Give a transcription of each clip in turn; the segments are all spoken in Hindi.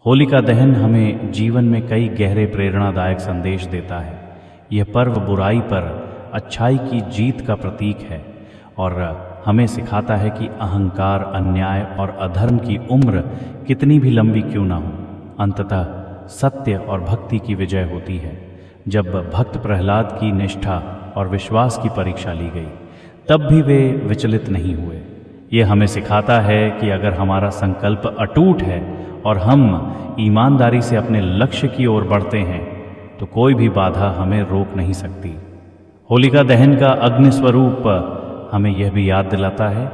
होलिका दहन हमें जीवन में कई गहरे प्रेरणादायक संदेश देता है। यह पर्व बुराई पर अच्छाई की जीत का प्रतीक है और हमें सिखाता है कि अहंकार, अन्याय और अधर्म की उम्र कितनी भी लंबी क्यों ना हो, अंततः सत्य और भक्ति की विजय होती है। जब भक्त प्रहलाद की निष्ठा और विश्वास की परीक्षा ली गई, तब भी वे विचलित नहीं हुए। ये हमें सिखाता है कि अगर हमारा संकल्प अटूट है और हम ईमानदारी से अपने लक्ष्य की ओर बढ़ते हैं, तो कोई भी बाधा हमें रोक नहीं सकती। होलिका दहन का अग्नि स्वरूप हमें यह भी याद दिलाता है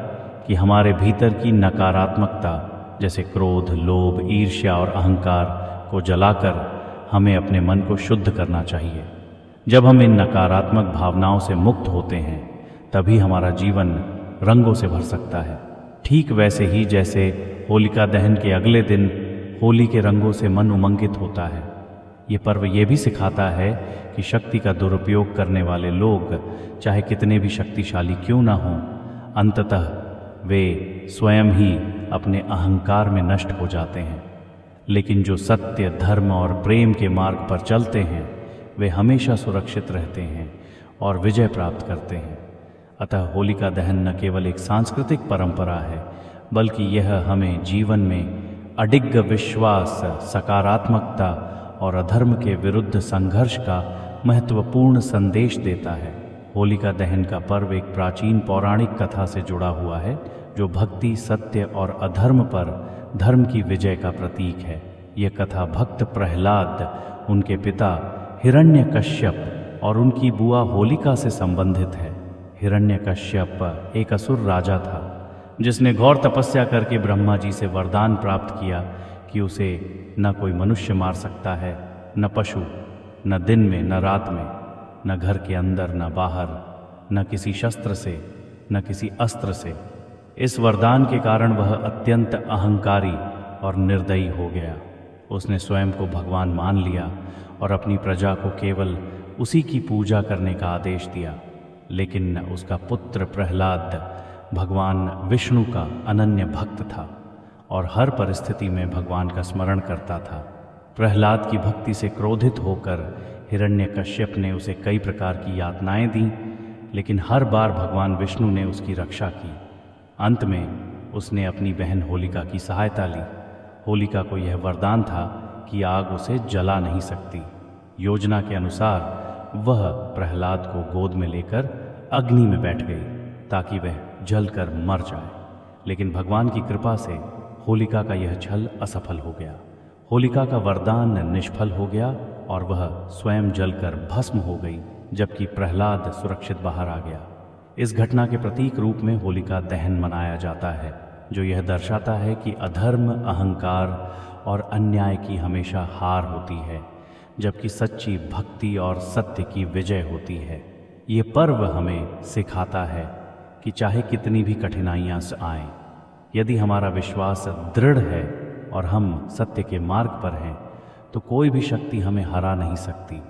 कि हमारे भीतर की नकारात्मकता जैसे क्रोध, लोभ, ईर्ष्या और अहंकार को जलाकर हमें अपने मन को शुद्ध करना चाहिए। जब हम इन नकारात्मक भावनाओं से मुक्त होते हैं, तभी हमारा जीवन रंगों से भर सकता है। ठीक वैसे ही जैसे होलिका दहन के अगले दिन होली के रंगों से मन उमंगित होता है, ये पर्व ये भी सिखाता है कि शक्ति का दुरुपयोग करने वाले लोग चाहे कितने भी शक्तिशाली क्यों ना हों, अंततः वे स्वयं ही अपने अहंकार में नष्ट हो जाते हैं। लेकिन जो सत्य, धर्म और प्रेम के मार्ग पर चलते हैं, वे हमेशा सुरक्षित रहते हैं और विजय प्राप्त करते हैं। अतः होलिका दहन न केवल एक सांस्कृतिक परंपरा है, बल्कि यह हमें जीवन में अडिग विश्वास, सकारात्मकता और अधर्म के विरुद्ध संघर्ष का महत्वपूर्ण संदेश देता है। होलिका दहन का पर्व एक प्राचीन पौराणिक कथा से जुड़ा हुआ है, जो भक्ति, सत्य और अधर्म पर धर्म की विजय का प्रतीक है। यह कथा भक्त प्रहलाद, उनके पिता हिरण्यकश्यप और उनकी बुआ होलिका से संबंधित है। हिरण्यकश्यप एक असुर राजा था, जिसने घोर तपस्या करके ब्रह्मा जी से वरदान प्राप्त किया कि उसे न कोई मनुष्य मार सकता है, न पशु, न दिन में न रात में, न घर के अंदर न बाहर, न किसी शस्त्र से, न किसी अस्त्र से। इस वरदान के कारण वह अत्यंत अहंकारी और निर्दयी हो गया। उसने स्वयं को भगवान मान लिया और अपनी प्रजा को केवल उसी की पूजा करने का आदेश दिया। लेकिन उसका पुत्र प्रहलाद भगवान विष्णु का अनन्य भक्त था और हर परिस्थिति में भगवान का स्मरण करता था। प्रहलाद की भक्ति से क्रोधित होकर हिरण्यकश्यप ने उसे कई प्रकार की यातनाएं दी, लेकिन हर बार भगवान विष्णु ने उसकी रक्षा की। अंत में उसने अपनी बहन होलिका की सहायता ली। होलिका को यह वरदान था कि आग उसे जला नहीं सकती। योजना के अनुसार वह प्रहलाद को गोद में लेकर अग्नि में बैठ गई ताकि वह जलकर मर जाए। लेकिन भगवान की कृपा से होलिका का यह छल असफल हो गया। होलिका का वरदान निष्फल हो गया और वह स्वयं जलकर भस्म हो गई, जबकि प्रहलाद सुरक्षित बाहर आ गया। इस घटना के प्रतीक रूप में होलिका दहन मनाया जाता है, जो यह दर्शाता है कि अधर्म, अहंकार और अन्याय की हमेशा हार होती है, जबकि सच्ची भक्ति और सत्य की विजय होती है। ये पर्व हमें सिखाता है कि चाहे कितनी भी कठिनाइयाँ आएं, यदि हमारा विश्वास दृढ़ है और हम सत्य के मार्ग पर हैं, तो कोई भी शक्ति हमें हरा नहीं सकती।